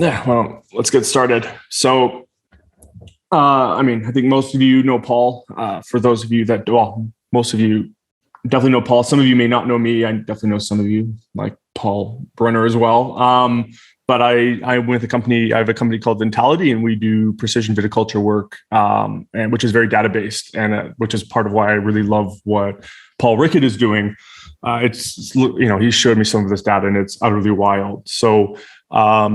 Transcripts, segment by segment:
Yeah, well, let's get started. So, I think most of you know Paul. For those of you that, well, most of you definitely know Paul. Some of you may not know me. I definitely know some of you, like Paul Brenner as well. But I'm with a company. I have a company called Vintality, and we do precision viticulture work, and which is very data based, and which is part of why I really love what Paul Rickett is doing. He showed me some of this data, and it's utterly wild. So, to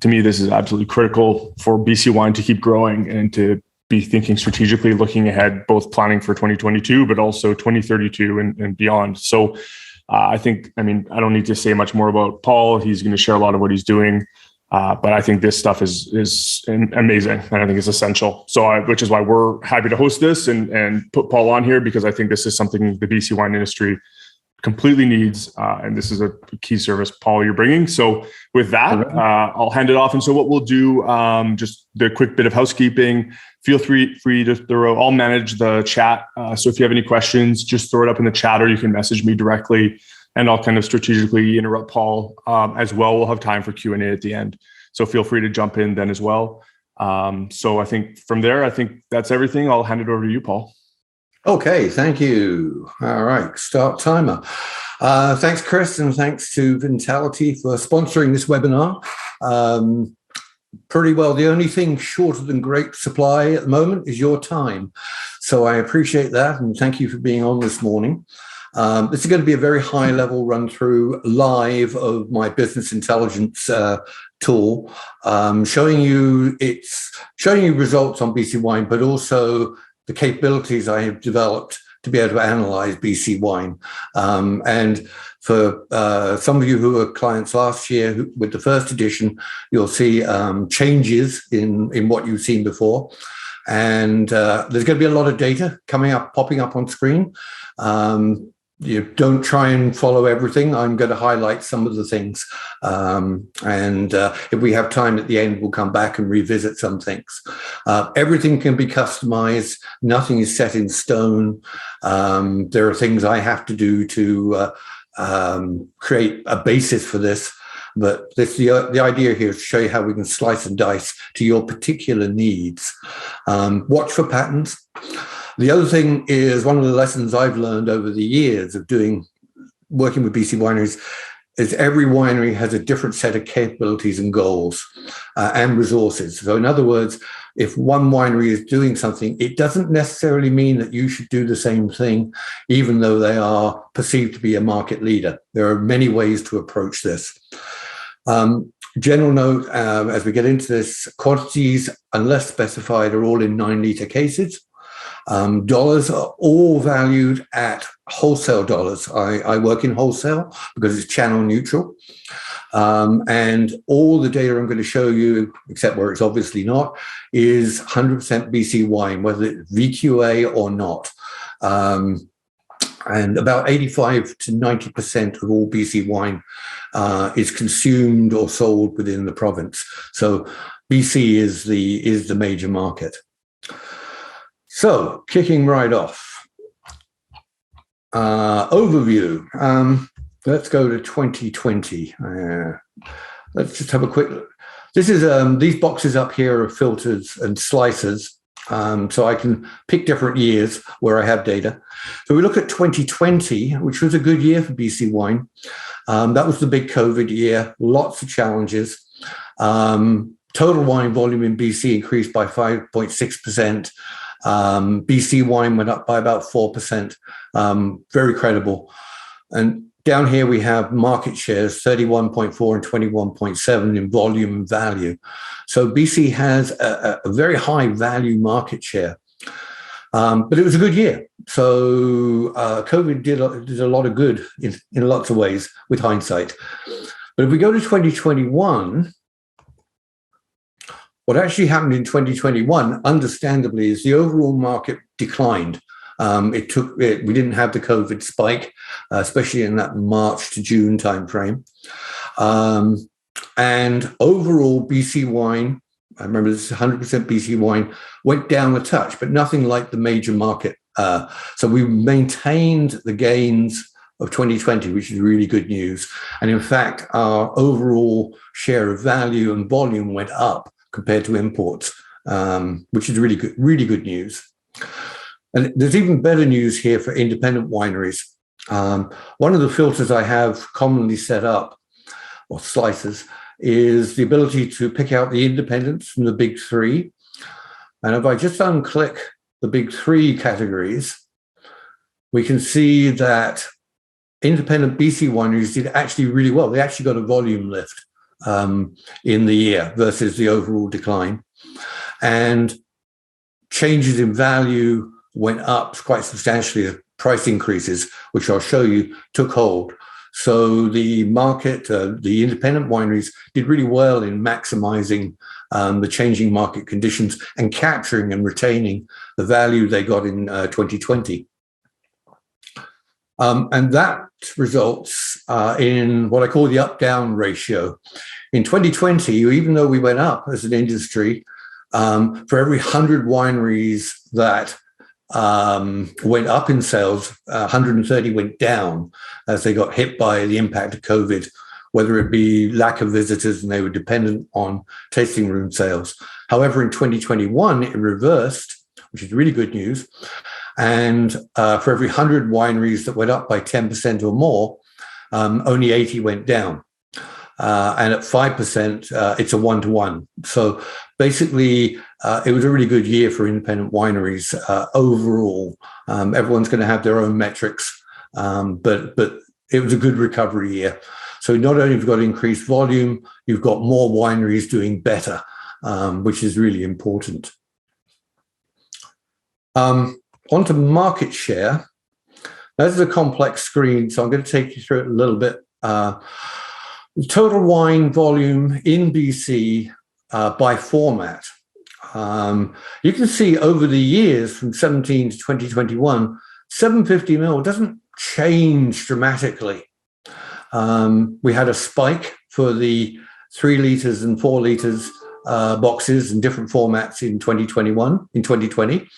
me, this is absolutely critical for BC Wine to keep growing and to be thinking strategically, looking ahead, both planning for 2022, but also 2032 and beyond. So I don't need to say much more about Paul. He's going to share a lot of what he's doing. But I think this stuff is amazing, and I think it's essential. Which is why we're happy to host this and put Paul on here, because I think this is something the BC wine industry completely needs, and this is a key service, Paul, you're bringing. So with that, I'll hand it off. And so what we'll do, just the quick bit of housekeeping. Feel free to throw. I'll manage the chat. So if you have any questions, just throw it up in the chat, or you can message me directly, and I'll kind of strategically interrupt Paul as well. We'll have time for Q&A at the end, so feel free to jump in then as well. So I think from there, I think that's everything. I'll hand it over to you, Paul. Okay, thank you. All right, start timer. Thanks, Chris, and thanks to Vintality for sponsoring this webinar. Pretty well, the only thing shorter than great supply at the moment is your time. So I appreciate that, and thank you for being on this morning. This is going to be a very high-level run-through live of my business intelligence tool, showing you results on BC Wine, but also the capabilities I have developed to be able to analyze BC Wine. And for some of you who were clients last year with the first edition, you'll see changes in what you've seen before. And there's going to be a lot of data popping up on screen. You don't try and follow everything. I'm going to highlight some of the things. And if we have time at the end, we'll come back and revisit some things. Everything can be customized. Nothing is set in stone. There are things I have to do to create a basis for this. But the idea here is to show you how we can slice and dice to your particular needs. Watch for patterns. The other thing is, one of the lessons I've learned over the years of working with BC wineries is every winery has a different set of capabilities and goals and resources. So in other words, if one winery is doing something, it doesn't necessarily mean that you should do the same thing, even though they are perceived to be a market leader. There are many ways to approach this. General note, as we get into this, quantities, unless specified, are all in 9-liter cases. Dollars are all valued at wholesale dollars. I work in wholesale because it's channel neutral. And all the data I'm going to show you, except where it's obviously not, is 100% BC wine, whether it's VQA or not. And about 85 to 90% of all BC wine is consumed or sold within the province. So BC is the major market. So, kicking right off, overview. Let's go to 2020. Let's just have a quick look. This is these boxes up here are filters and slicers, so I can pick different years where I have data. So we look at 2020, which was a good year for BC wine. That was the big COVID year, lots of challenges. Total wine volume in BC increased by 5.6%. BC wine went up by about 4%, very credible. And down here we have market shares, 31.4 and 21.7 in volume and value. So BC has a very high value market share. But it was a good year. So COVID did a lot of good in lots of ways with hindsight. But if we go to 2021, what actually happened in 2021, understandably, is the overall market declined. We didn't have the COVID spike, especially in that March to June timeframe. And overall, BC wine, I remember this is 100% BC wine, went down a touch, but nothing like the major market. So we maintained the gains of 2020, which is really good news. And in fact, our overall share of value and volume went up compared to imports, which is really good news. And there's even better news here for independent wineries. One of the filters I have commonly set up, or slices, is the ability to pick out the independents from the big three. And if I just unclick the big three categories, we can see that independent BC wineries did actually really well. They actually got a volume lift in the year versus the overall decline. And changes in value went up quite substantially as price increases, which I'll show you, took hold. So the market, the independent wineries did really well in maximizing the changing market conditions and capturing and retaining the value they got in 2020. And that results in what I call the Updown Ratio. In 2020, even though we went up as an industry, for every 100 wineries that went up in sales, 130 went down as they got hit by the impact of COVID, whether it be lack of visitors and they were dependent on tasting room sales. However, in 2021, it reversed, which is really good news. And for every 100 wineries that went up by 10% or more, only 80 went down. And at 5%, it's a 1-to-1. So basically, it was a really good year for independent wineries overall. Everyone's going to have their own metrics, but it was a good recovery year. So not only have you got increased volume, you've got more wineries doing better, which is really important. Onto market share. This is a complex screen, so I'm going to take you through it a little bit. The total wine volume in BC by format. You can see over the years from 17 to 2021, 750ml doesn't change dramatically. We had a spike for the 3 liters and 4 liters boxes in different formats in 2020,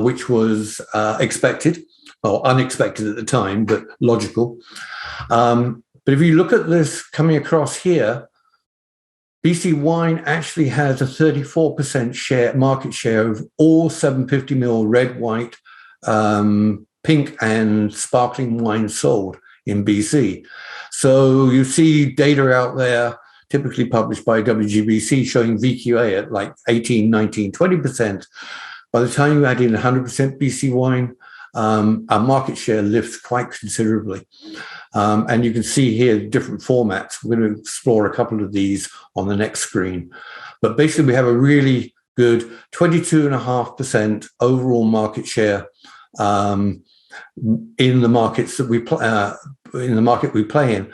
which was expected, or unexpected at the time, but logical. But if you look at this coming across here, BC Wine actually has a 34% market share of all 750ml red, white, pink, and sparkling wine sold in BC. So you see data out there, typically published by WGBC, showing VQA at like 18, 19, 20%. By the time you add in 100% BC wine, our market share lifts quite considerably. And you can see here different formats. We're going to explore a couple of these on the next screen. But basically, we have a really good 22.5% overall market share in the markets that in the market we play in.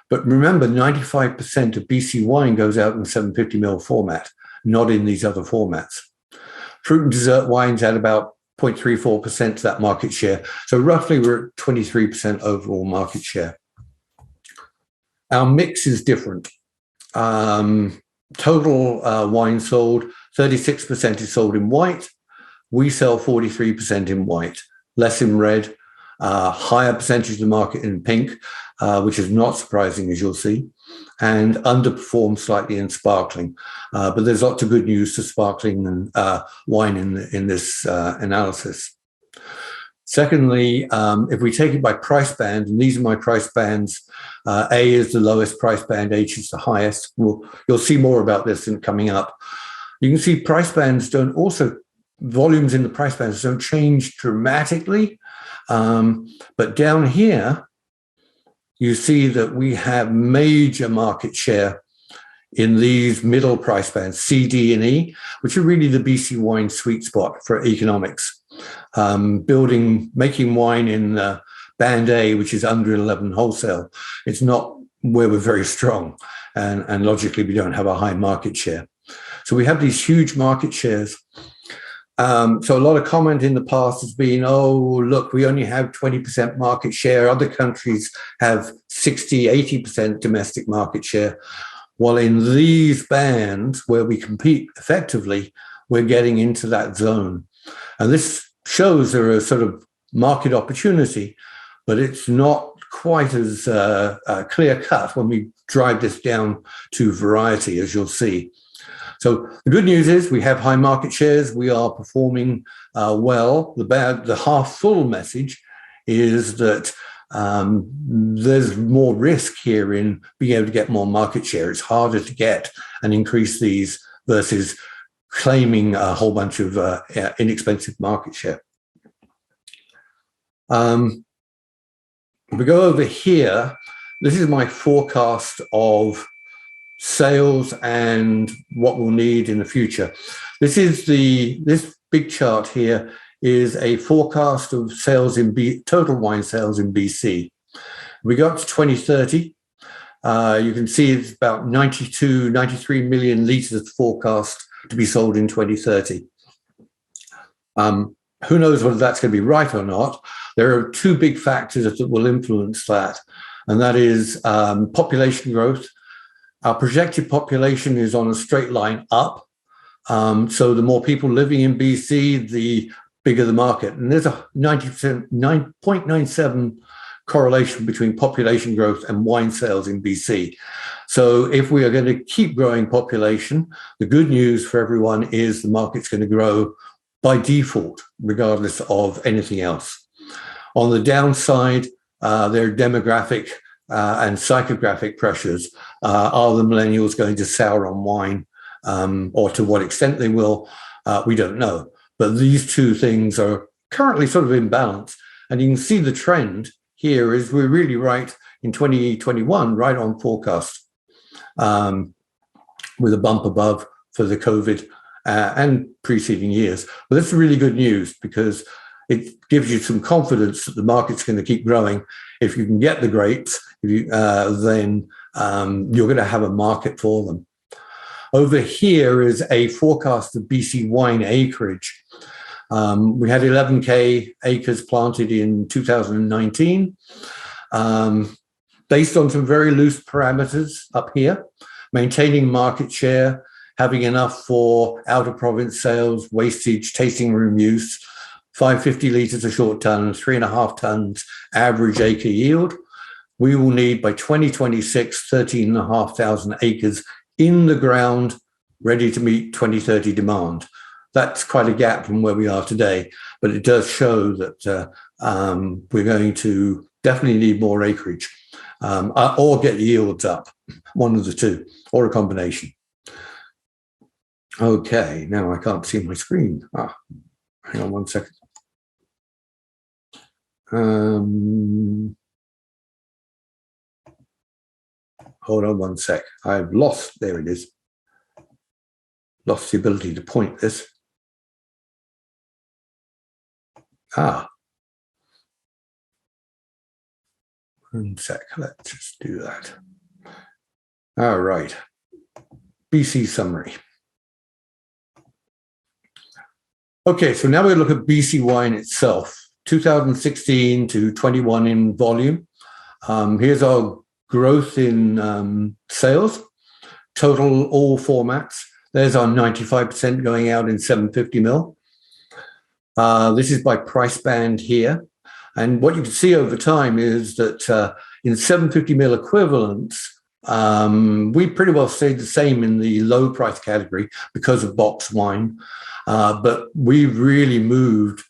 But remember, 95% of BC wine goes out in 750ml format, not in these other formats. Fruit and dessert wines at about 0.34% to that market share. So roughly we're at 23% overall market share. Our mix is different. Total wine sold, 36% is sold in white. We sell 43% in white, less in red, higher percentage of the market in pink, which is not surprising, as you'll see, and underperformed slightly in sparkling. But there's lots of good news to sparkling and wine in this analysis. Secondly, if we take it by price band, and these are my price bands, A is the lowest price band, H is the highest. You'll see more about this coming up. You can see price bands volumes in the price bands don't change dramatically. But down here, you see that we have major market share in these middle price bands, C, D, and E, which are really the BC wine sweet spot for economics. Making wine in band A, which is under 11 wholesale, it's not where we're very strong. And logically, we don't have a high market share. So we have these huge market shares. So a lot of comment in the past has been, oh, look, we only have 20% market share. Other countries have 60, 80% domestic market share. Well, in these bands where we compete effectively, we're getting into that zone. And this shows there are sort of market opportunity, but it's not quite as clear cut when we drive this down to variety, as you'll see. So the good news is we have high market shares. We are performing well. The half full message is that there's more risk here in being able to get more market share. It's harder to get and increase these versus claiming a whole bunch of inexpensive market share. If we go over here, this is my forecast of sales and what we'll need in the future. This big chart here is a forecast of sales in total wine sales in BC. We go up to 2030. You can see it's about 93 million litres forecast to be sold in 2030. Who knows whether that's going to be right or not? There are two big factors that will influence that, and that is population growth. Our projected population is on a straight line up. So the more people living in BC, the bigger the market. And there's a 9.97 correlation between population growth and wine sales in BC. So if we are going to keep growing population, the good news for everyone is the market's going to grow by default, regardless of anything else. On the downside, there are demographic and psychographic pressures. Are the millennials going to sour on wine, or to what extent they will? We don't know. But these two things are currently sort of in balance. And you can see the trend here is we're really right in 2021, right on forecast, with a bump above for the COVID and preceding years. But that's really good news because it gives you some confidence that the market's going to keep growing. If you can get the grapes, then you're going to have a market for them. Over here is a forecast of BC wine acreage. We had 11K acres planted in 2019, based on some very loose parameters up here, maintaining market share, having enough for out-of-province sales, wastage, tasting room use, 550 litres a short ton, 3.5 tons average acre yield. We will need by 2026, 13,500 acres in the ground, ready to meet 2030 demand. That's quite a gap from where we are today, but it does show that we're going to definitely need more acreage, or get yields up, one of the two, or a combination. Okay, now I can't see my screen. Hang on one second. Hold on one sec. I've lost, there it is. Lost the ability to point this. One sec, let's just do that. All right, BC summary. Okay, so now we look at BC wine itself, 2016 to 21 in volume. Here's our growth in sales, total all formats. There's our 95% going out in 750 ml. This is by price band here. And what you can see over time is that in 750 ml equivalents, we pretty well stayed the same in the low price category because of box wine. But we've really moved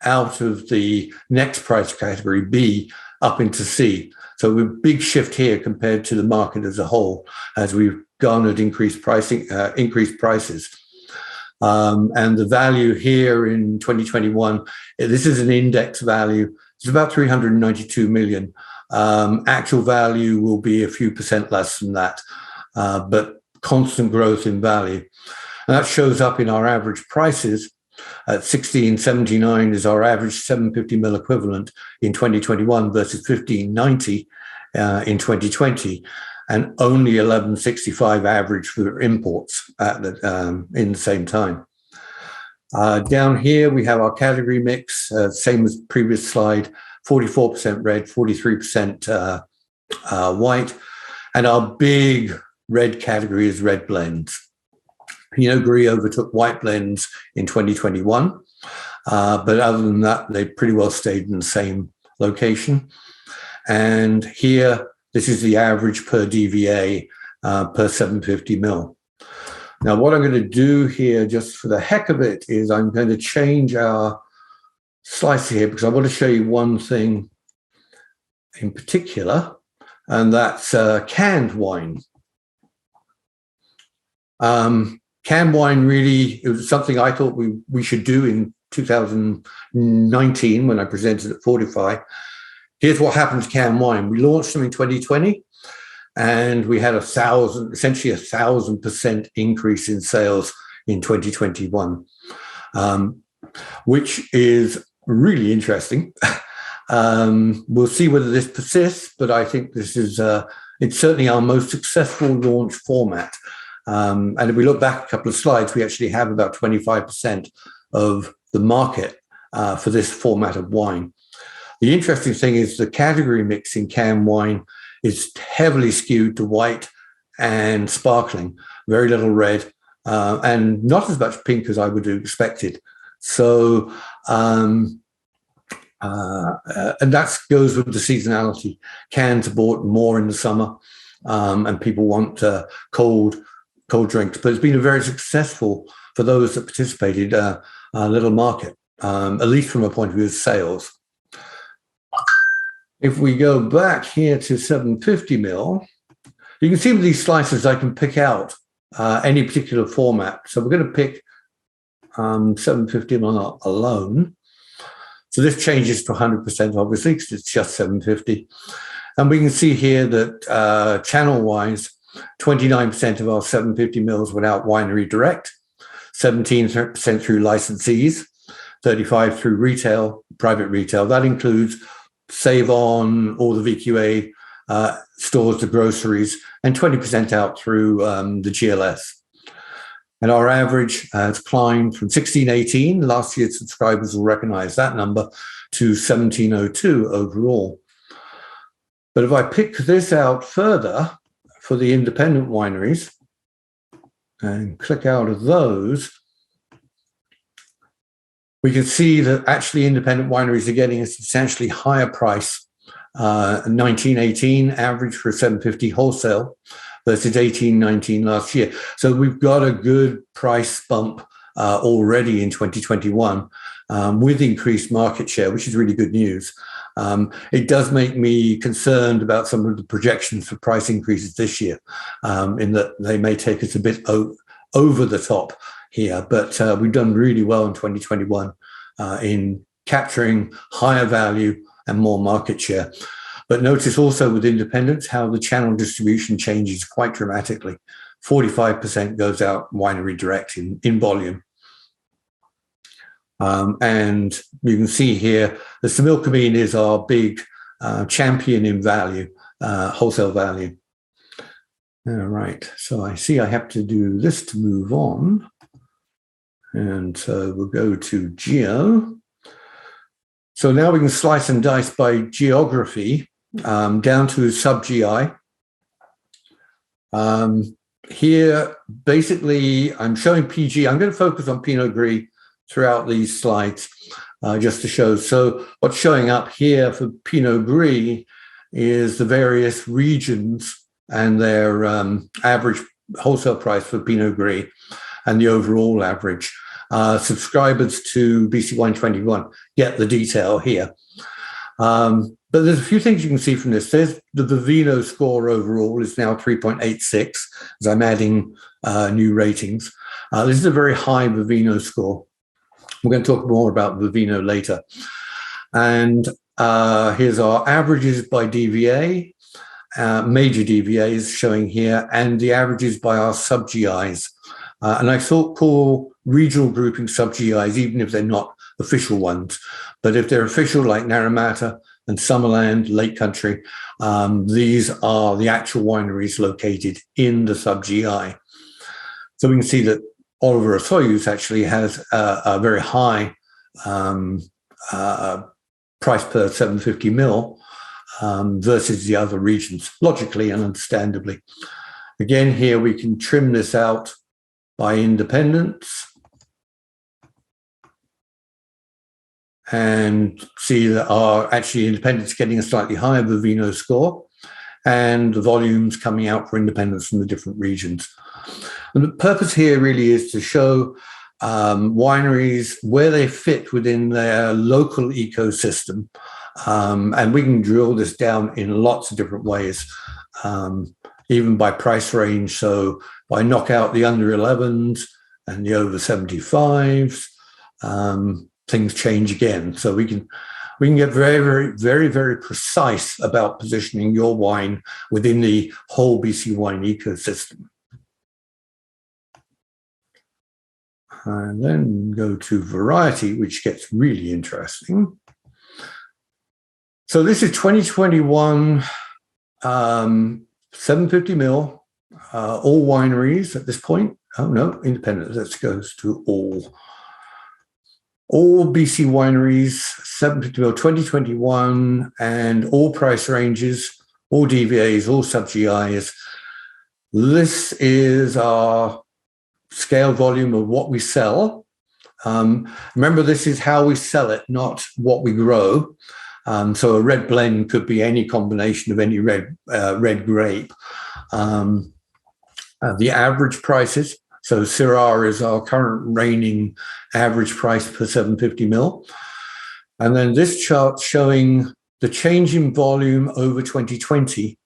out of the next price category, B, up into C. So we're a big shift here compared to the market as a whole, as we've garnered increased prices. And the value here in 2021, this is an index value. It's about 392 million. Actual value will be a few percent less than that, but constant growth in value. And that shows up in our average prices. At 16.79 is our average 750 ml equivalent in 2021 versus 15.90 in 2020, and only 11.65 average for imports at in the same time. Down here we have our category mix, same as previous slide, 44% red, 43% white, and our big red category is red blends. Pinot Gris overtook white blends in 2021, but other than that, they pretty well stayed in the same location. And here, this is the average per DVA per 750 mil. Now, what I'm going to do here, just for the heck of it, is I'm going to change our slicer here because I want to show you one thing in particular, and that's canned wine. Canned wine really, it was something I thought we should do in 2019 when I presented at Fortify. Here's what happened to canned wine. We launched them in 2020, and we had essentially a 1,000% increase in sales in 2021, which is really interesting. We'll see whether this persists, but I think this is it's certainly our most successful launch format. And if we look back a couple of slides, we actually have about 25% of the market for this format of wine. The interesting thing is the category mix in canned wine is heavily skewed to white and sparkling, very little red, and not as much pink as I would have expected. So, and that goes with the seasonality. Cans are bought more in the summer, and people want cold drinks. But it's been a very successful, for those that participated, little market, at least from a point of view of sales. If we go back here to 750 mil, you can see with these slices, I can pick out any particular format. So we're going to pick 750 mil alone. So this changes to 100%, obviously, because it's just 750. And we can see here that channel-wise, 29% of our 750 mils went out winery direct, 17% through licensees, 35% through retail, private retail. That includes Save On, all the VQA stores, the groceries, and 20% out through the GLS. And our average has climbed from 1618, last year's subscribers will recognize that number, to 1702 overall. But if I pick this out further for the independent wineries and click out of those, we can see that actually independent wineries are getting a substantially higher price, 1918 average for 750 wholesale versus 1819 last year. So we've got a good price bump already in 2021 with increased market share, which is really good news. It does make me concerned about some of the projections for price increases this year, in that they may take us a bit over the top here, but we've done really well in 2021 in capturing higher value and more market share. But notice also with independents how the channel distribution changes quite dramatically. 45% goes out winery direct in volume. And you can see here the Similkameen is our big champion in value, wholesale value. All right, so I see I have to do this to move on. And we'll go to Geo. So now we can slice and dice by geography down to sub-GI. Here, basically, I'm showing PG. I'm going to focus on Pinot Gris throughout these slides just to show. So what's showing up here for Pinot Gris is the various regions and their average wholesale price for Pinot Gris and the overall average. Subscribers to BC Wine 21 get the detail here. But there's a few things you can see from this. There's the Vivino score overall is now 3.86 as I'm adding new ratings. This is a very high Vivino score. We're going to talk more about Vivino later. And here's our averages by DVA, major DVAs showing here, and the averages by our sub-GIs. And I call regional grouping sub-GIs, even if they're not official ones. But if they're official, like Naramata and Summerland, Lake Country, these are the actual wineries located in the sub-GI. So we can see that Oliver Osoyos actually has a very high price per 750 mil versus the other regions, logically and understandably. Again, here we can trim this out by independence. and see that are actually independents getting a slightly higher Vivino score, and the volumes coming out for independents from the different regions. And the purpose here really is to show wineries where they fit within their local ecosystem. And we can drill this down in lots of different ways, even by price range. So by knockout the under 11s and the over 75s, things change again. So we can get very, very, very, very precise about positioning your wine within the whole BC wine ecosystem. And then go to variety, which gets really interesting. So this is 2021, 750 mil, all wineries at this point. Oh no, independent, that goes to all. All BC wineries, 750 mil, 2021, and all price ranges, all DVAs, all sub-GIs. This is our scale volume of what we sell. Remember, this is how we sell it, not what we grow. So a red blend could be any combination of any red grape. The average prices. So Syrah is our current reigning average price per 750 mil. And then this chart showing the change in volume over 2020,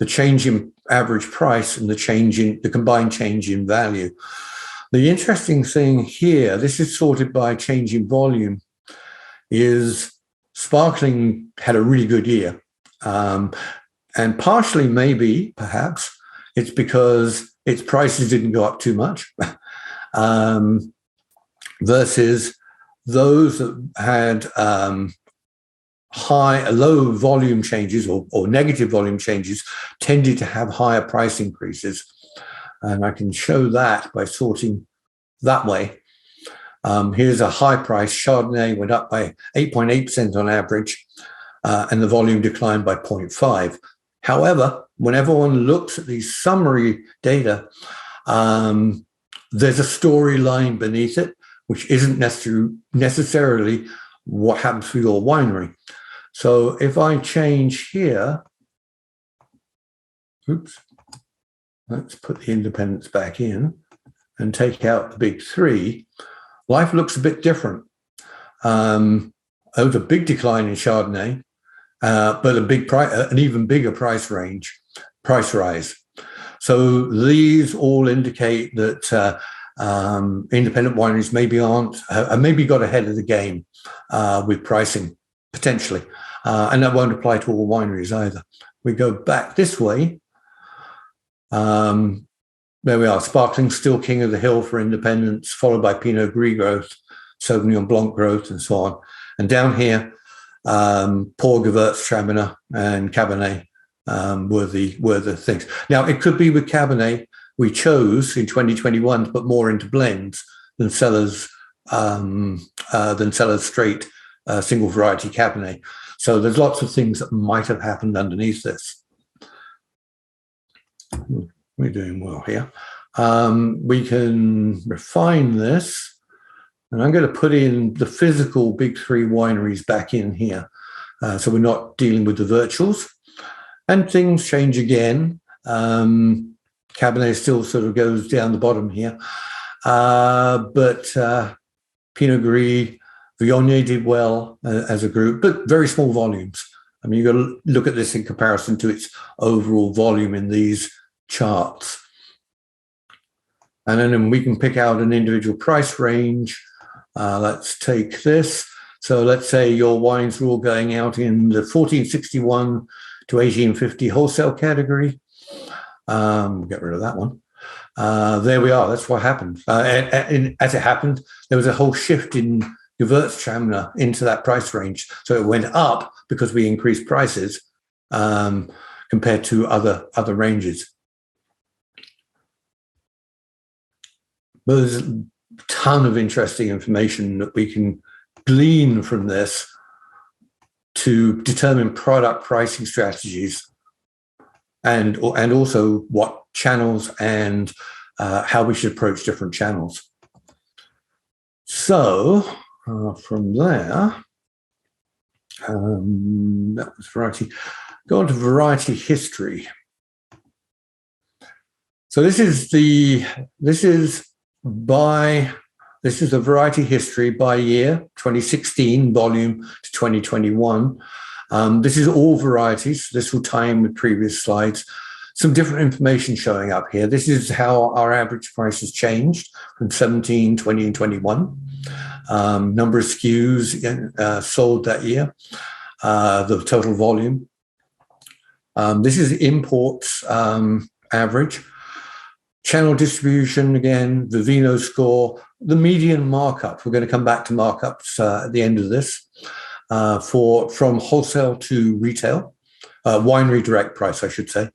the change in average price, and the combined change in value. The interesting thing here, this is sorted by change in volume, is sparkling had a really good year. And partially, maybe, perhaps, it's because its prices didn't go up too much, versus those that had low volume changes or negative volume changes tended to have higher price increases. And I can show that by sorting that way. Here's a high price. Chardonnay went up by 8.8% on average, and the volume declined by 0.5%. However, whenever one looks at these summary data, there's a storyline beneath it, which isn't necessarily what happens for your winery. So if I change here, let's put the independents back in and take out the big three, life looks a bit different. There was a big decline in Chardonnay, but an even bigger price rise. So these all indicate that independent wineries maybe got ahead of the game with pricing, potentially. And that won't apply to all wineries either. We go back this way. There we are, sparkling still king of the hill for independents, followed by Pinot Gris growth, Sauvignon Blanc growth, and so on. And down here, Port Gewürztraminer and Cabernet were the things. Now, it could be with Cabernet, we chose in 2021 to put more into blends than Cellars straight single variety Cabernet. So there's lots of things that might have happened underneath this. We're doing well here. We can refine this. And I'm going to put in the physical big three wineries back in here. So we're not dealing with the virtuals. And things change again. Cabernet still sort of goes down the bottom here. But Pinot Gris, Viognier did well as a group, but very small volumes. I mean, you've got to look at this in comparison to its overall volume in these charts. And then we can pick out an individual price range. Let's take this. So let's say your wines are all going out in the 1461 to 1850 wholesale category. Get rid of that one. There we are. That's what happened. As it happened, there was a whole shift in Gewürztraminer into that price range. So it went up because we increased prices compared to other ranges. But there's a ton of interesting information that we can glean from this to determine product pricing strategies and also what channels and how we should approach different channels. So from there, That was variety. Go on to variety history. So this is the variety history by year, 2016 volume to 2021. This is all varieties. This will tie in with previous slides. Some different information showing up here. This is how our average price has changed from 17, 20, and 21. Number of SKUs sold that year, the total volume. This is imports average. Channel distribution, again, the Vino score, the median markup. We're going to come back to markups at the end of this from wholesale to retail, winery direct price, I should say,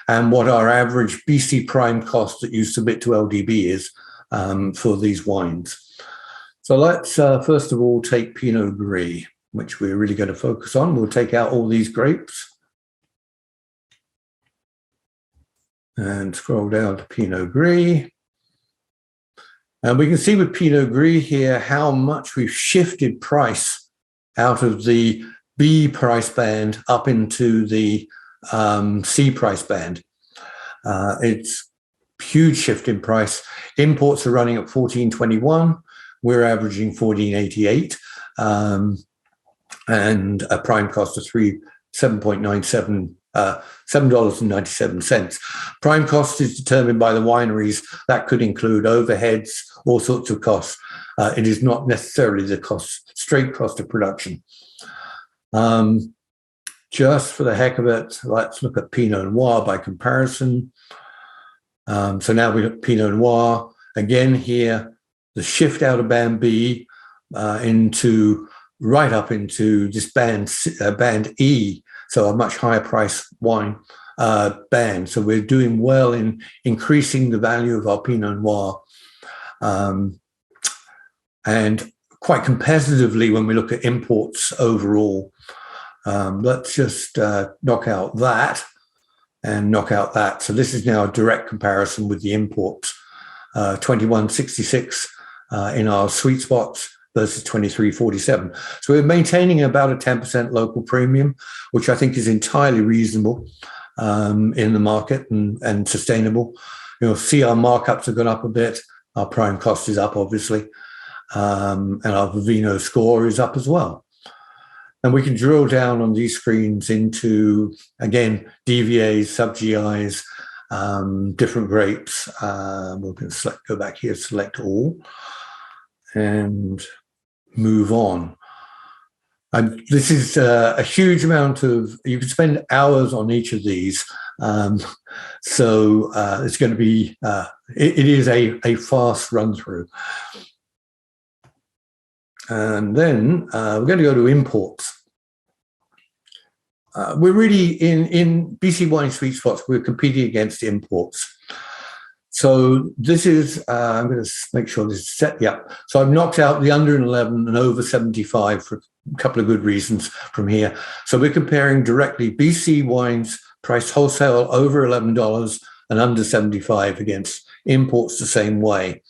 and what our average BC prime cost that you submit to LDB is for these wines. So let's first of all take Pinot Gris, which we're really going to focus on. We'll take out all these grapes and scroll down to Pinot Gris. And we can see with Pinot Gris here how much we've shifted price out of the B price band up into the C price band. It's huge shift in price. Imports are running at $14.21. We're averaging $14.88, and a prime cost of $7.97. Prime cost is determined by the wineries. That could include overheads, all sorts of costs. It is not necessarily the straight cost of production. Just for the heck of it, let's look at Pinot Noir by comparison. So now we look at Pinot Noir. Again here, the shift out of band B right up into this band E, so a much higher price wine band. So we're doing well in increasing the value of our Pinot Noir. And quite competitively when we look at imports overall. Let's just knock out that and knock out that. So this is now a direct comparison with the imports. 21.66 in our sweet spots versus 23.47. So we're maintaining about a 10% local premium, which I think is entirely reasonable in the market and sustainable. You'll see our markups have gone up a bit. Our prime cost is up, obviously. And our Vino score is up as well. And we can drill down on these screens into, again, DVAs, sub-GIs, different grapes. We can go back here, select all, and move on. And this is a huge amount of, you can spend hours on each of these. So it's going to be, it is a fast run through. And then we're going to go to imports. We're really in BC wine sweet spots, we're competing against imports. So this is, I'm going to make sure this is set. Yeah. So I've knocked out the under 11 and over 75 for a couple of good reasons from here. So we're comparing directly BC wines priced wholesale over $11 and under 75 against imports the same way.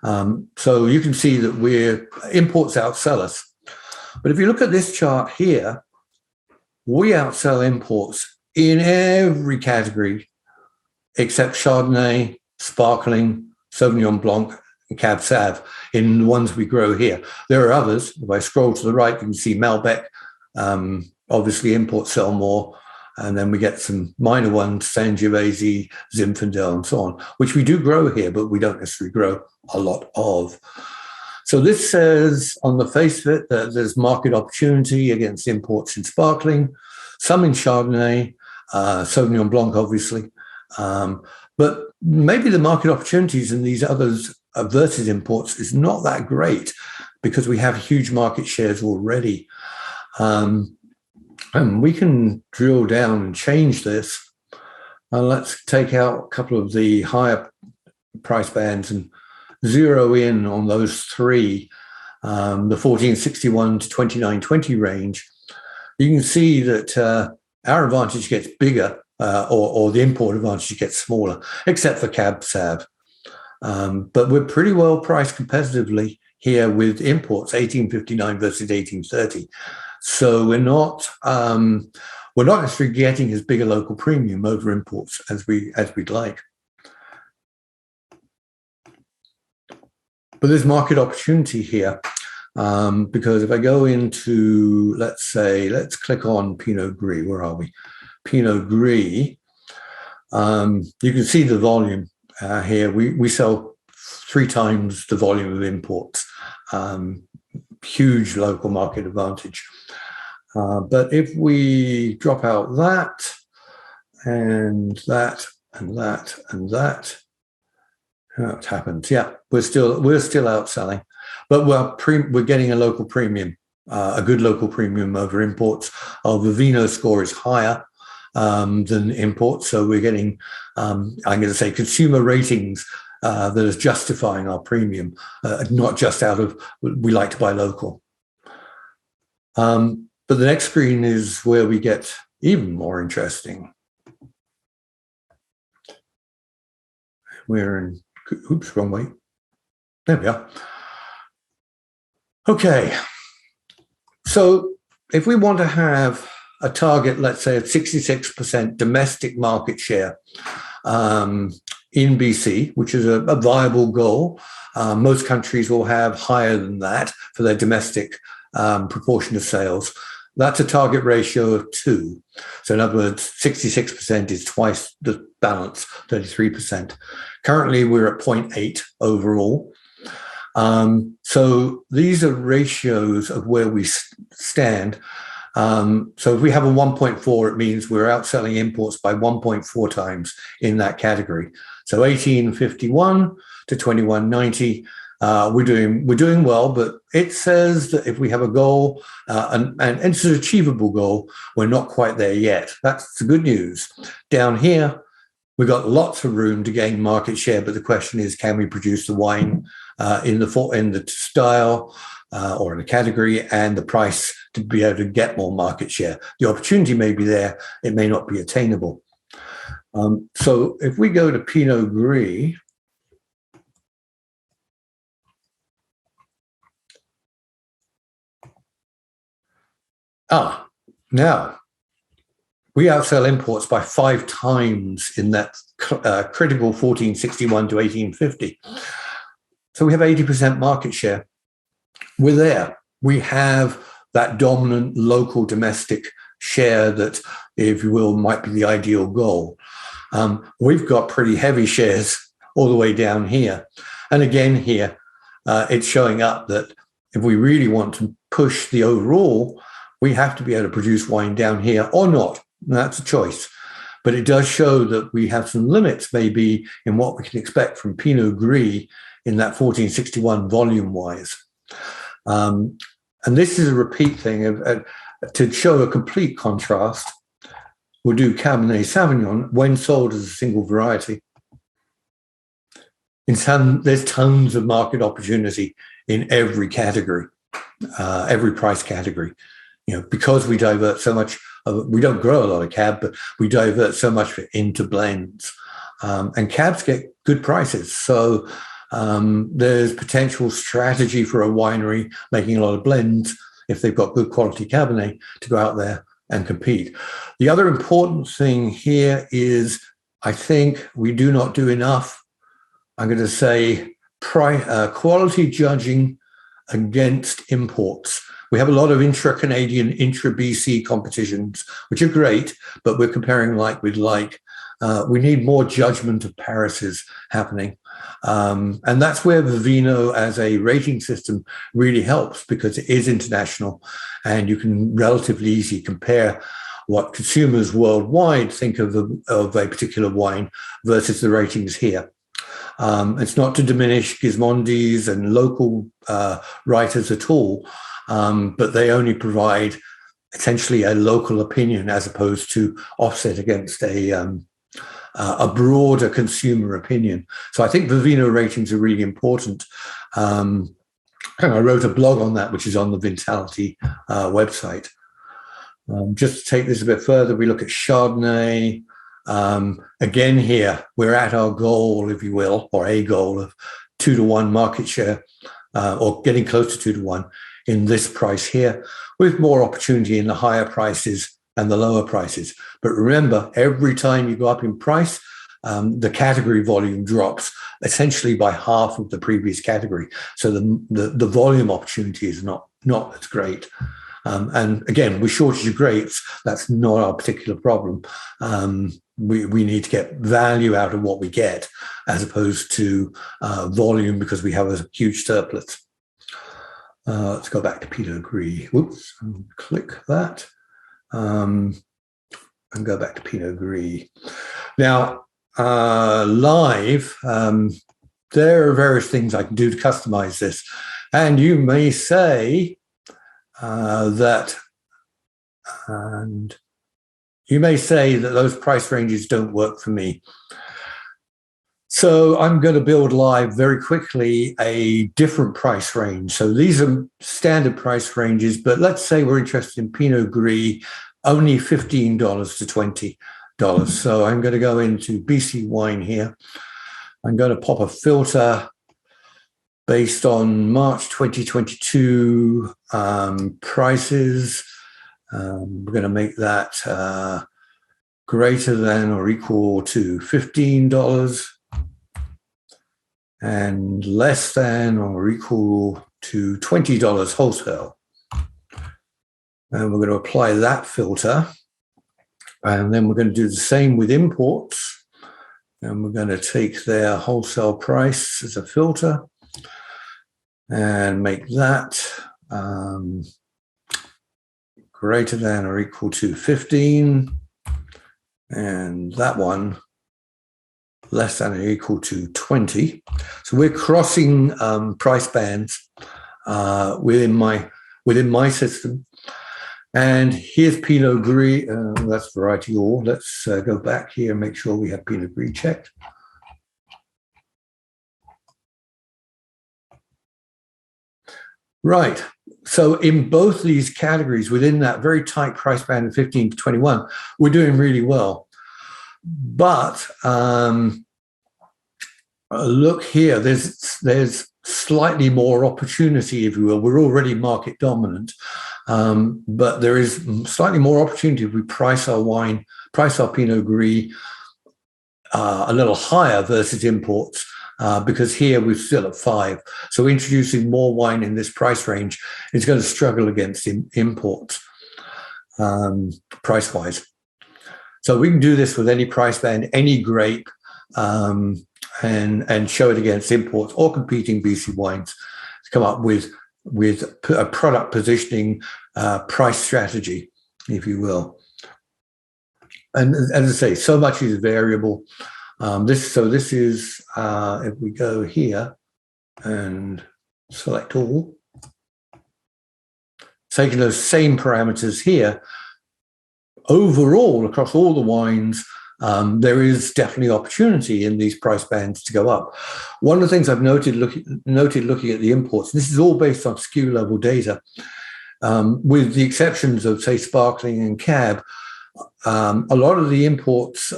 So you can see that imports outsell us. But if you look at this chart here, we outsell imports in every category except Chardonnay, Sparkling, Sauvignon Blanc, and Cab Sav in the ones we grow here. There are others. If I scroll to the right, you can see Malbec. Obviously, imports sell more. And then we get some minor ones, Sangiovese, Zinfandel, and so on, which we do grow here, but we don't necessarily grow a lot of. So this says on the face of it that there's market opportunity against imports in Sparkling, some in Chardonnay, Sauvignon Blanc, obviously. But maybe the market opportunities in these others versus imports is not that great because we have huge market shares already. And we can drill down and change this. And let's take out a couple of the higher price bands and zero in on those three, the 1461 to 2920 range. You can see that our advantage gets bigger or the import advantage gets smaller, except for Cab Sav. But we're pretty well priced competitively here with imports, 1859 versus 1830. So we're not necessarily getting as big a local premium over imports as we'd like. But there's market opportunity here, because if I go into, let's click on Pinot Gris. Where are we? Pinot Gris. You can see the volume here. We sell 3 times the volume of imports. Huge local market advantage. But if we drop out that and that and that and that, what happens? Yeah, we're still outselling, but we're getting a local premium, a good local premium over imports. Our Vivino score is higher than imports, so we're getting, I'm going to say, consumer ratings that is justifying our premium, not just out of we like to buy local. But the next screen is where we get even more interesting. We're in, oops, wrong way. There we are. Okay. So if we want to have a target, let's say, of 66% domestic market share in BC, which is a viable goal, most countries will have higher than that for their domestic proportion of sales. That's a target ratio of 2. So in other words, 66% is twice the balance, 33%. Currently, we're at 0.8 overall. So these are ratios of where we stand. So if we have a 1.4, it means we're outselling imports by 1.4 times in that category. So 1851 to 2190. We're doing well, but it says that if we have a goal, and it's an achievable goal, we're not quite there yet. That's the good news. Down here, we've got lots of room to gain market share, but the question is, can we produce the wine in the style or in the category and the price to be able to get more market share? The opportunity may be there, it may not be attainable. So if we go to Pinot Gris, now we outsell imports by 5 times in that critical 1461 to 1850. So we have 80% market share. We're there. We have that dominant local domestic share that, if you will, might be the ideal goal. We've got pretty heavy shares all the way down here. And again, here, it's showing up that if we really want to push the overall, we have to be able to produce wine down here or not. That's a choice. But it does show that we have some limits maybe in what we can expect from Pinot Gris in that 1461 volume-wise. And this is a repeat thing. To show a complete contrast, we'll do Cabernet Sauvignon when sold as a single variety. There's tons of market opportunity in every category, every price category. Because we divert so much, we don't grow a lot of cab, but we divert so much into blends. And cabs get good prices. So there's potential strategy for a winery making a lot of blends if they've got good quality Cabernet to go out there and compete. The other important thing here is, I think we do not do enough, I'm going to say, quality judging against imports. We have a lot of intra-Canadian, intra-BC competitions, which are great, but we're comparing like with like. We need more judgment of Parises happening. And that's where Vivino as a rating system really helps, because it is international and you can relatively easily compare what consumers worldwide think of a particular wine versus the ratings here. It's not to diminish Gismondi's and local writers at all, but they only provide essentially a local opinion as opposed to offset against a broader consumer opinion. So I think Vivino ratings are really important. I wrote a blog on that, which is on the Vintality website. Just to take this a bit further, we look at Chardonnay. Again, here, we're at our goal, if you will, or a goal of 2-to-1 market share, or getting close to 2-to-1 in this price here. with more opportunity in the higher prices and the lower prices. But remember, every time you go up in price, the category volume drops essentially by half of the previous category. So the volume opportunity is not as great. And again, with shortage of grapes, that's not our particular problem. We need to get value out of what we get as opposed to volume because we have a huge surplus. Let's go back to Pinot Gris. Whoops, click that. And go back to Pinot Gris. Now, live, there are various things I can do to customize this. And you may say that those price ranges don't work for me. So I'm going to build live very quickly a different price range. So these are standard price ranges, but let's say we're interested in Pinot Gris, only $15 to $20. So I'm going to go into BC Wine here. I'm going to pop a filter based on March 2022 prices. We're going to make that greater than or equal to $15 and less than or equal to $20 wholesale. And we're going to apply that filter. And then we're going to do the same with imports. And we're going to take their wholesale price as a filter and make that greater than or equal to 15. And that one less than or equal to 20. So we're crossing price bands within my system. And here's Pinot Gris. That's variety all. Let's go back here and make sure we have Pinot Gris checked. Right. So in both these categories, within that very tight price band of 15 to 21, we're doing really well. But look here, there's slightly more opportunity, if you will. We're already market dominant, but there is slightly more opportunity if we price our Pinot Gris a little higher versus imports, because here we're still at 5. So introducing more wine in this price range is going to struggle against imports price-wise. So we can do this with any price band, any grape, and show it against imports or competing BC wines to come up with a product positioning price strategy, if you will. And as I say, so much is variable. This is if we go here and select all, taking those same parameters here, overall across all the wines, there is definitely opportunity in these price bands to go up. One of the things I've noted looking at the imports, this is all based on SKU level data, with the exceptions of, say, sparkling and cab. A lot of the imports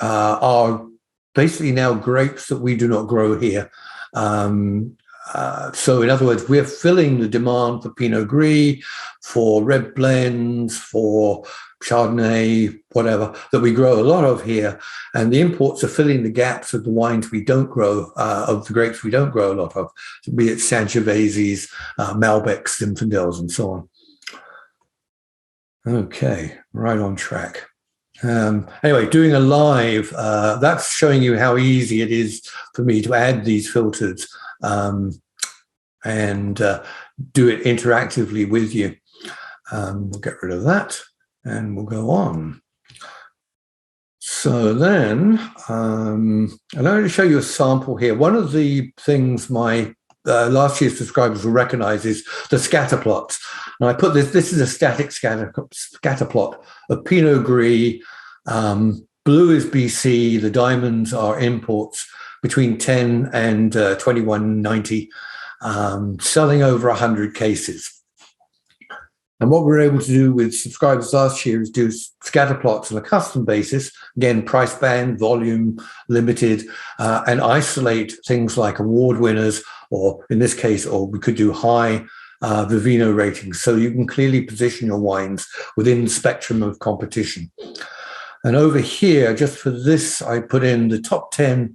are basically now grapes that we do not grow here. So in other words, we're filling the demand for Pinot Gris, for red blends, for Chardonnay, whatever, that we grow a lot of here. And the imports are filling the gaps of the wines we don't grow, of the grapes we don't grow a lot of, be it Sangiovese, Malbecs, Zinfandels, and so on. Okay, right on track. Anyway, doing a live, that's showing you how easy it is for me to add these filters and do it interactively with you. We'll get rid of that and we'll go on. So then, I'm going to show you a sample here. One of the things my last year's subscribers will recognize is the scatter plots. And I put this is a static scatter plot of Pinot Gris. Blue is BC, the diamonds are imports between 10 and 21.90, selling over 100 cases. And what we were able to do with subscribers last year is do scatter plots on a custom basis, again, price band, volume, limited, and isolate things like award winners, or in this case, or we could do high Vivino ratings. So you can clearly position your wines within the spectrum of competition. And over here, just for this, I put in the top 10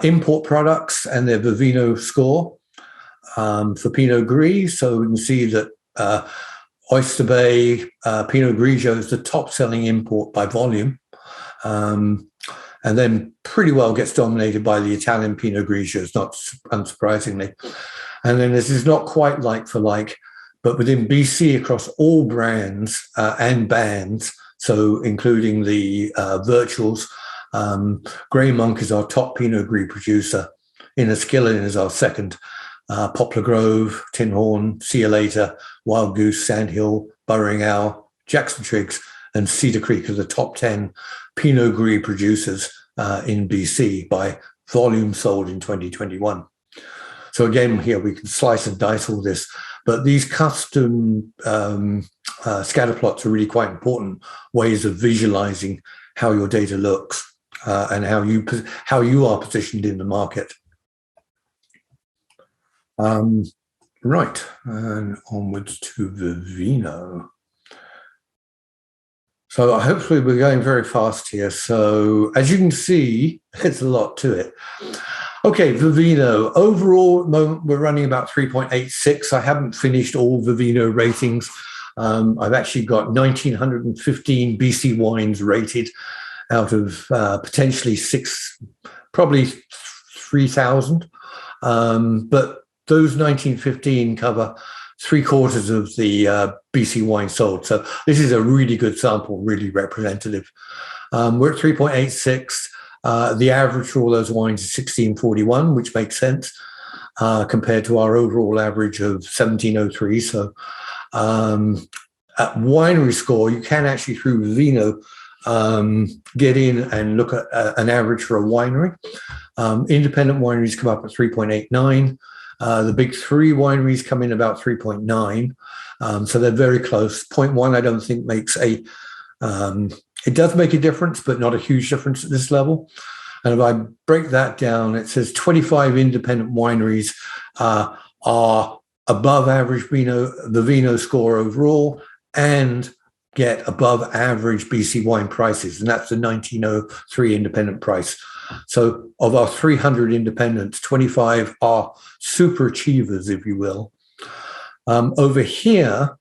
import products and their Vivino score for Pinot Gris. So we can see that Oyster Bay Pinot Grigio is the top-selling import by volume. And then pretty well gets dominated by the Italian Pinot Grigios, not unsurprisingly. And then this is not quite like for like, but within BC across all brands and bands, so including the virtuals, Grey Monk is our top Pinot Gris producer. Inniskillen is our second. Poplar Grove, Tin Horn, See You Later, Wild Goose, Sandhill, Burrowing Owl, Jackson Triggs, and Cedar Creek are the top 10 Pinot Gris producers in BC by volume sold in 2021. So again, here we can slice and dice all this, but these custom scatter plots are really quite important ways of visualizing how your data looks and how you are positioned in the market. Right, and onwards to Vivino. So hopefully we're going very fast here. So as you can see, there's a lot to it. Okay, Vivino. Overall, at the moment, we're running about 3.86. I haven't finished all Vivino ratings. I've actually got 1,915 BC wines rated out of potentially probably 3,000. But those 1915 cover 3/4 of the BC wine sold. So this is a really good sample, really representative. We're at 3.86. The average for all those wines is 1641, which makes sense compared to our overall average of 1703. So at winery score, you can actually through Vivino get in and look at an average for a winery. Independent wineries come up at 3.89. The big three wineries come in about 3.9. So they're very close. 0.1, I don't think makes it does make a difference, but not a huge difference at this level. And if I break that down, it says 25 independent wineries are above average Vivino score overall and get above average BC wine prices. And that's the 1903 independent price. So of our 300 independents, 25 are super achievers, if you will. Over here,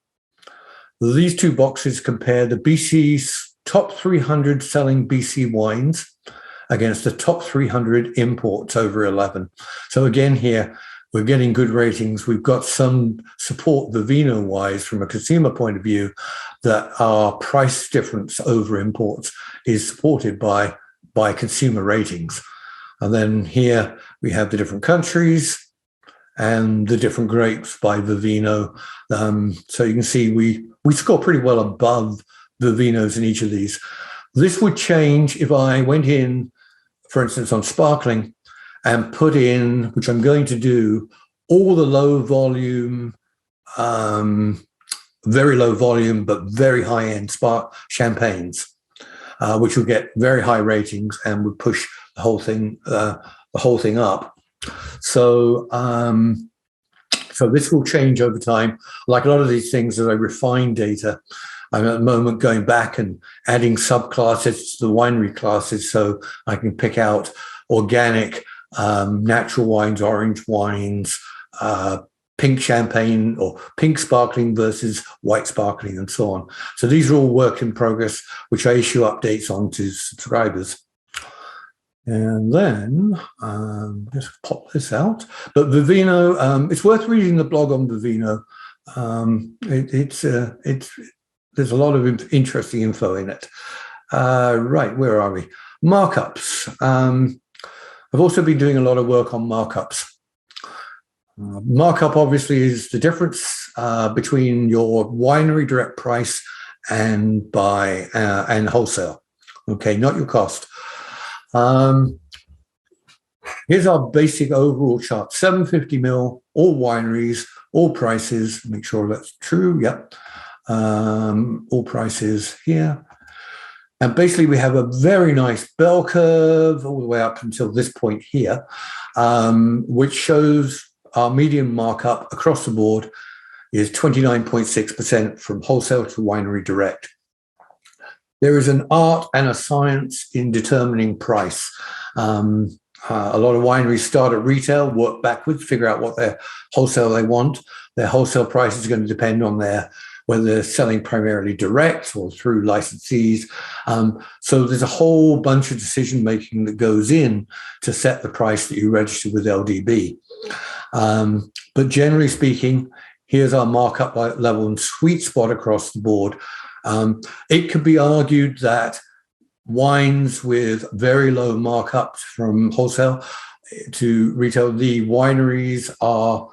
these two boxes compare the BC's top 300 selling BC wines against the top 300 imports over 11. So again, here, we're getting good ratings. We've got some support Vivino-wise from a consumer point of view that our price difference over imports is supported by consumer ratings. And then here we have the different countries and the different grapes by Vivino. So you can see we score pretty well above Vivinos in each of these. This would change if I went in, for instance, on sparkling and put in, which I'm going to do, all the low volume, very low volume, but very high end champagnes, which will get very high ratings and would push the whole thing up. So, so this will change over time. Like a lot of these things, as I refine data, I'm at the moment going back and adding subclasses to the winery classes so I can pick out organic, natural wines, orange wines, pink champagne or pink sparkling versus white sparkling and so on. So these are all work in progress, which I issue updates on to subscribers. And then just pop this out. But Vivino, it's worth reading the blog on Vivino. There's a lot of interesting info in it. Right, where are we? Markups. I've also been doing a lot of work on markups. Markup obviously is the difference between your winery direct price and and wholesale. Okay, not your cost. Here's our basic overall chart: 750 ml, all wineries, all prices. Make sure that's true. Yep. All prices here. And basically we have a very nice bell curve all the way up until this point here, which shows our median markup across the board is 29.6% from wholesale to winery direct. There is an art and a science in determining price. A lot of wineries start at retail, work backwards, figure out what their wholesale they want. Their wholesale price is going to depend on whether they're selling primarily direct or through licensees. So there's a whole bunch of decision making that goes in to set the price that you register with LDB. But generally speaking, here's our markup level and sweet spot across the board. It could be argued that wines with very low markups from wholesale to retail, the wineries are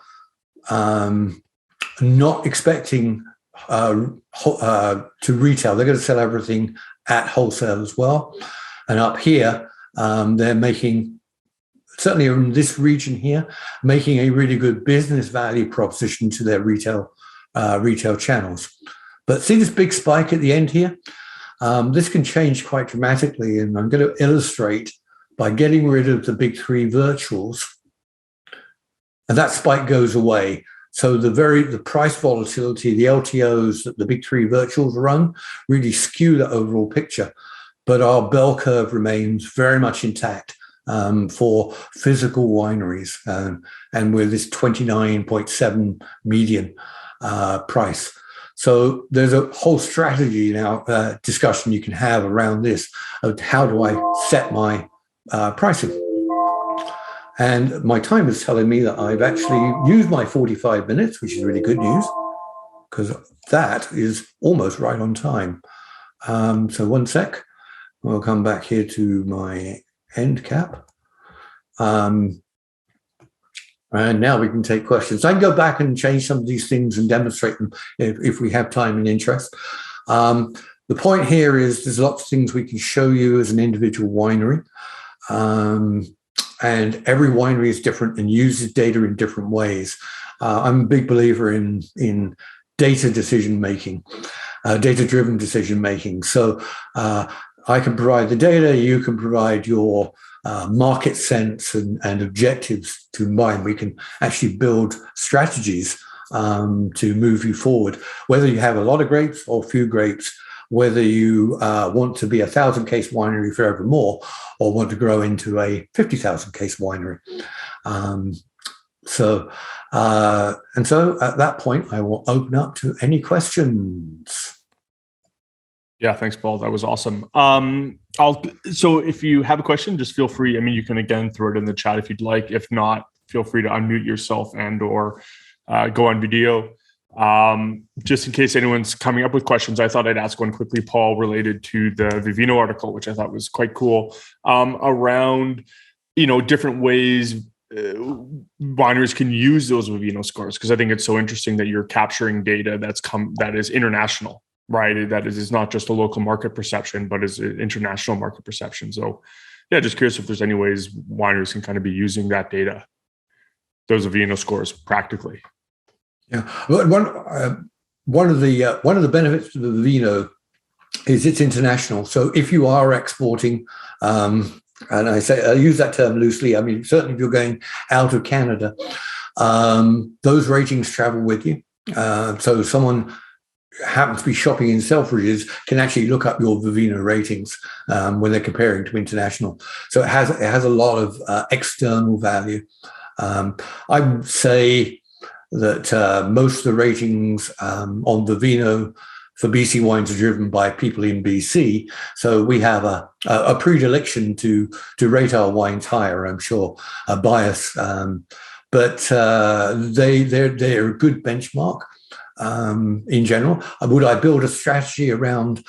not expecting to retail. They're going to sell everything at wholesale as well. And up here, they're making, certainly in this region here, making a really good business value proposition to their retail channels. But see this big spike at the end here? This can change quite dramatically, and I'm going to illustrate by getting rid of the big three virtuals, and that spike goes away. So the price volatility, the LTOs that the big three virtuals run really skew the overall picture, but our bell curve remains very much intact for physical wineries, and with this 29.7 median price. So there's a whole strategy now, discussion you can have around this of how do I set my pricing. And my time is telling me that I've actually used my 45 minutes, which is really good news, because that is almost right on time. So one sec, I'll come back here to my end cap. And now we can take questions. I can go back and change some of these things and demonstrate them if we have time and interest. The point here is there's lots of things we can show you as an individual winery. And every winery is different and uses data in different ways. I'm a big believer in data decision-making, data-driven decision-making. So I can provide the data, you can provide your market sense and objectives to mine. We can actually build strategies to move you forward, whether you have a lot of grapes or few grapes, whether you want to be a 1,000-case winery forevermore or want to grow into a 50,000-case winery. So at that point, I will open up to any questions. Yeah, thanks, Paul. That was awesome. So if you have a question, just feel free. I mean, you can again throw it in the chat if you'd like. If not, feel free to unmute yourself and or go on video. Just in case anyone's coming up with questions, I thought I'd ask one quickly, Paul, related to the Vivino article, which I thought was quite cool, around different ways wineries can use those Vivino scores, because I think it's so interesting that you're capturing data that is international. Right, that is not just a local market perception, but is an international market perception. So, yeah, just curious if there's any ways wineries can kind of be using that data, those Vivino scores, practically. Yeah, one of the benefits of the Vivino is it's international. So if you are exporting, and I use that term loosely, I mean certainly if you're going out of Canada, those ratings travel with you. So someone happens to be shopping in Selfridges can actually look up your Vivino ratings when they're comparing to international. So it has a lot of external value. I would say that most of the ratings on Vivino for BC wines are driven by people in BC. So we have a predilection to rate our wines higher, I'm sure, a bias. But they're a good benchmark. In general, would I build a strategy around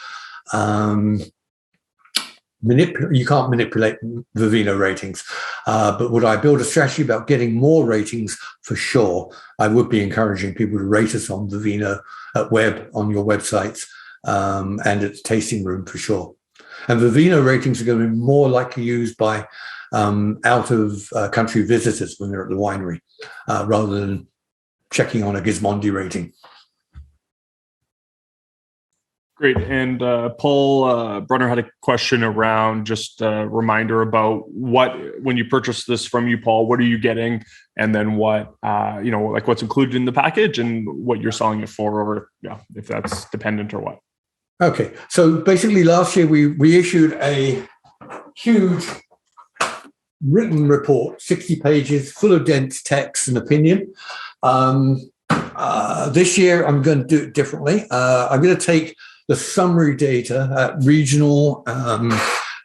you can't manipulate Vivino ratings, but would I build a strategy about getting more ratings? For sure. I would be encouraging people to rate us on Vivino on your websites and at the tasting room for sure. And Vivino ratings are going to be more likely used by out of country visitors when they're at the winery rather than checking on a Gismondi rating. Great. And Paul Brunner had a question around just a reminder about when you purchase this from you, Paul, what are you getting? And then what, like what's included in the package and what you're selling it for, or if that's dependent or what. Okay. So basically last year we issued a huge written report, 60 pages, full of dense text and opinion. This year I'm going to do it differently. I'm going to take the summary data at regional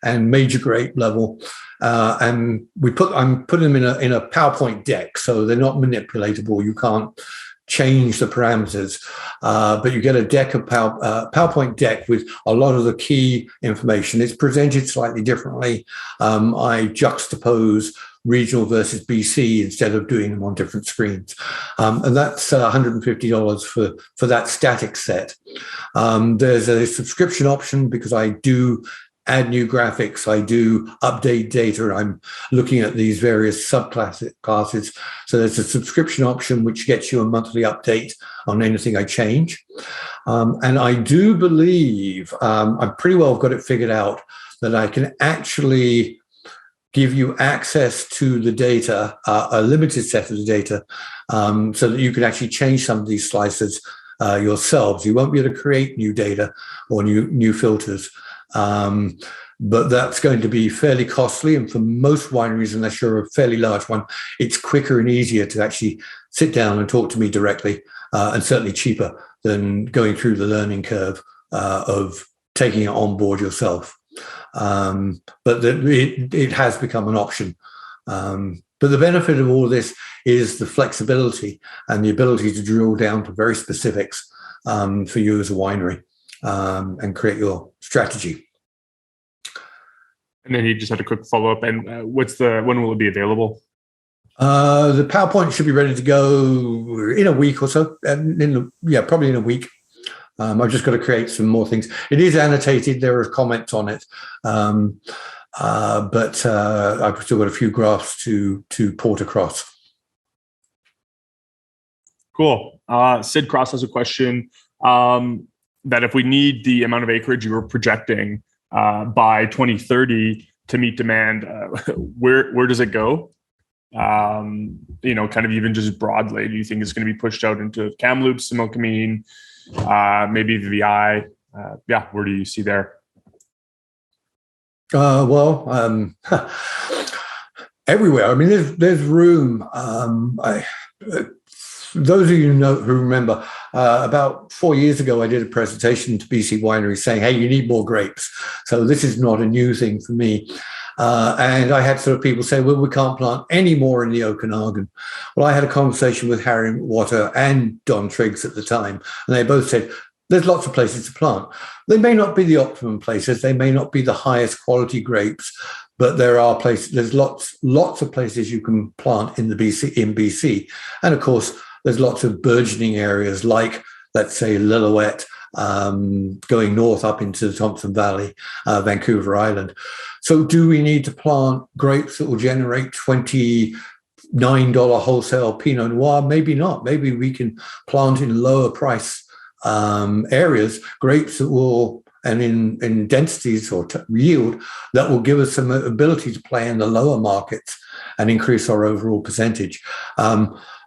and major grape level, and I'm putting them in a PowerPoint deck, so they're not manipulatable. You can't change the parameters, but you get a deck of PowerPoint deck with a lot of the key information. It's presented slightly differently. I juxtapose regional versus BC instead of doing them on different screens. And that's $150 for that static set. There's a subscription option because I do add new graphics, I do update data, and I'm looking at these various subclasses. So there's a subscription option which gets you a monthly update on anything I change. And I do believe I pretty well got it figured out that I can actually give you access to the data, a limited set of the data, so that you can actually change some of these slices yourselves. You won't be able to create new data or new filters, but that's going to be fairly costly. And for most wineries, unless you're a fairly large one, it's quicker and easier to actually sit down and talk to me directly, and certainly cheaper than going through the learning curve of taking it on board yourself. But it has become an option. But the benefit of all of this is the flexibility and the ability to drill down to very specifics for you as a winery, and create your strategy. And then he just had a quick follow-up. And when will it be available? The PowerPoint should be ready to go in a week or so. Probably in a week. I've just got to create some more things. It is annotated. There are comments on it. But I've still got a few graphs to port across. Cool. Sid Cross has a question that if we need the amount of acreage you were projecting by 2030 to meet demand, where does it go? Kind of even just broadly, do you think it's going to be pushed out into Kamloops, Similkameen, maybe VI? Where do you see there? Everywhere. I mean, there's room. Those of you who remember, about 4 years ago, I did a presentation to BC wineries saying, hey, you need more grapes. So this is not a new thing for me. And I had sort of people say, well, we can't plant any more in the Okanagan. Well, I had a conversation with Harry Water and Don Triggs at the time, and they both said, there's lots of places to plant. They may not be the optimum places. They may not be the highest quality grapes, but there are places. There's lots of places you can plant in BC, and of course, there's lots of burgeoning areas like, let's say, Lillooet, going north up into the Thompson Valley, Vancouver Island. So, do we need to plant grapes that will generate $29 wholesale Pinot Noir? Maybe not. Maybe we can plant in lower price areas grapes that will, and in densities or yield that will give us some ability to play in the lower markets and increase our overall percentage.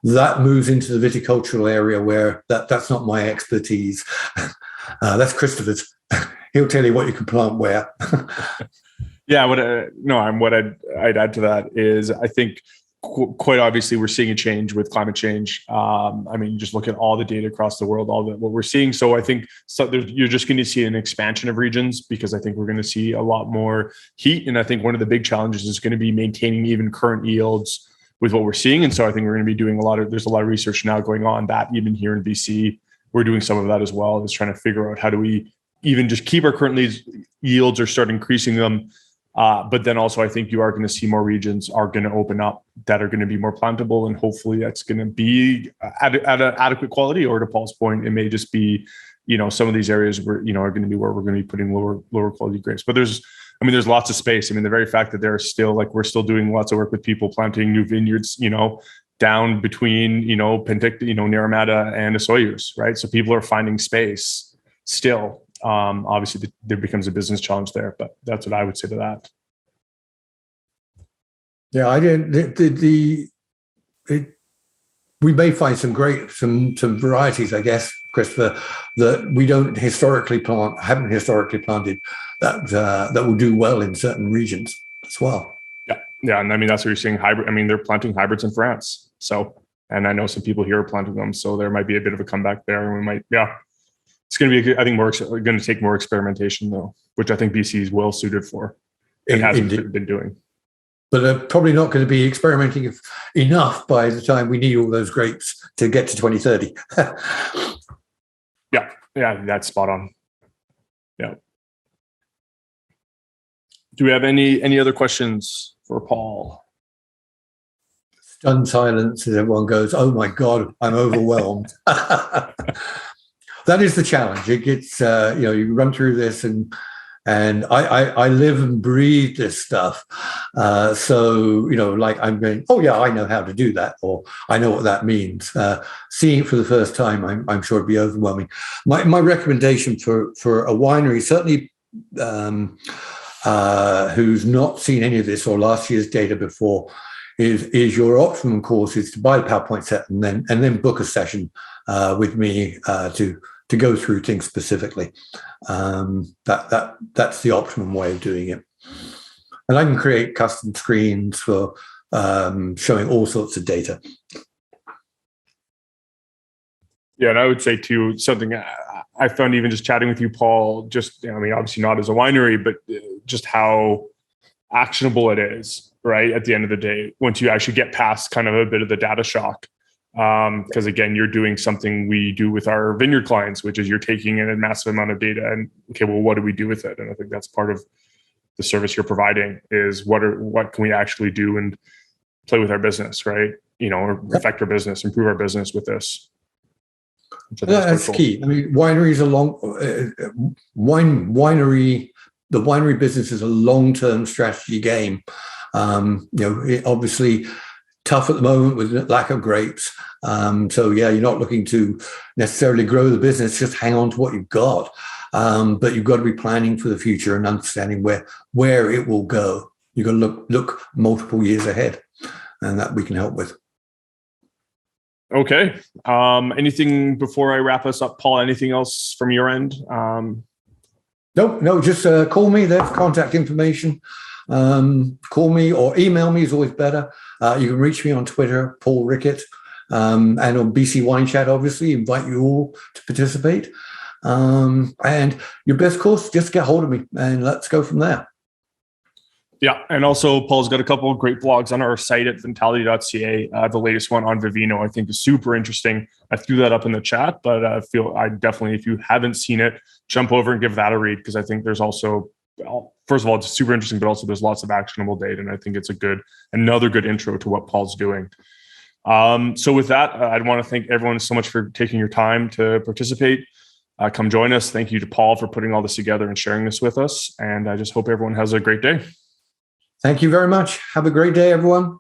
That moves into the viticultural area where that's not my expertise. That's Christopher's. He'll tell you what you can plant where. Yeah, what I'd add to that is I think quite obviously we're seeing a change with climate change. Just look at all the data across the world, what we're seeing. So I think you're just going to see an expansion of regions because I think we're going to see a lot more heat. And I think one of the big challenges is going to be maintaining even current yields with what we're seeing. And so I think we're going to be doing there's a lot of research now going on that even here in BC, we're doing some of that as well, is trying to figure out how do we even just keep our current yields or start increasing them. But then also I think you are going to see more regions are going to open up that are going to be more plantable, and hopefully that's going to be at an adequate quality, or to Paul's point, it may just be, some of these areas where, are going to be where we're going to be putting lower quality grapes. But there's lots of space. The very fact that there's still we're still doing lots of work with people planting new vineyards, down between, Penticton, Naramata and Osoyoos, right? So people are finding space still. Obviously, there becomes a business challenge there, but that's what I would say to that. Yeah, I didn't. We may find some varieties, I guess, Christopher, that we haven't historically planted that will do well in certain regions as well. Yeah, and I mean that's what you're seeing. Hybrid. I mean, they're planting hybrids in France, so, and I know some people here are planting them, so there might be a bit of a comeback there, and we might, yeah, it's going to be, I think, going to take more experimentation though, which I think BC is well suited for. It hasn't been doing. But probably not going to be experimenting enough by the time we need all those grapes to get to 2030. Yeah, that's spot on. Yeah. Do we have any other questions for Paul? Stunned silence as everyone goes, "Oh my God, I'm overwhelmed." That is the challenge. It gets, you run through this and I live and breathe this stuff. So, like I'm going, oh yeah, I know how to do that, or I know what that means. Seeing it for the first time, I'm sure it'd be overwhelming. My recommendation for a winery, certainly who's not seen any of this or last year's data before, is your optimum course is to buy the PowerPoint set and then book a session with me to go through things specifically. That's the optimum way of doing it. And I can create custom screens for showing all sorts of data. Yeah, and I would say too, something I found even just chatting with you, Paul, just, I mean, obviously not as a winery, but just how actionable it is, right? At the end of the day, once you actually get past kind of a bit of the data shock. Because again, you're doing something we do with our vineyard clients, which is you're taking in a massive amount of data and, okay, well, what do we do with it? And I think that's part of the service you're providing is what can we actually do and play with our business, right? Or affect our business, improve our business with this. That's cool. Key. I mean, wineries are the winery business is a long-term strategy game. Obviously tough at the moment with lack of grapes. So yeah, you're not looking to necessarily grow the business, just hang on to what you've got. But you've got to be planning for the future and understanding where it will go. You've got to look multiple years ahead, and that we can help with. Okay. Anything before I wrap us up, Paul? Anything else from your end? No, just call me. There's contact information. Call me or email me is always better. You can reach me on Twitter, Paul Rickett, and on BC Wine Chat, obviously. Invite you all to participate. And your best course, just get hold of me and let's go from there. Yeah. And also, Paul's got a couple of great blogs on our site at vintality.ca. The latest one on Vivino, I think, is super interesting. I threw that up in the chat, but I definitely, if you haven't seen it, jump over and give that a read, because I think there's also, first of all, it's super interesting, but also there's lots of actionable data. And I think it's another good intro to what Paul's doing. So with that, I'd want to thank everyone so much for taking your time to participate. Come join us. Thank you to Paul for putting all this together and sharing this with us. And I just hope everyone has a great day. Thank you very much. Have a great day, everyone.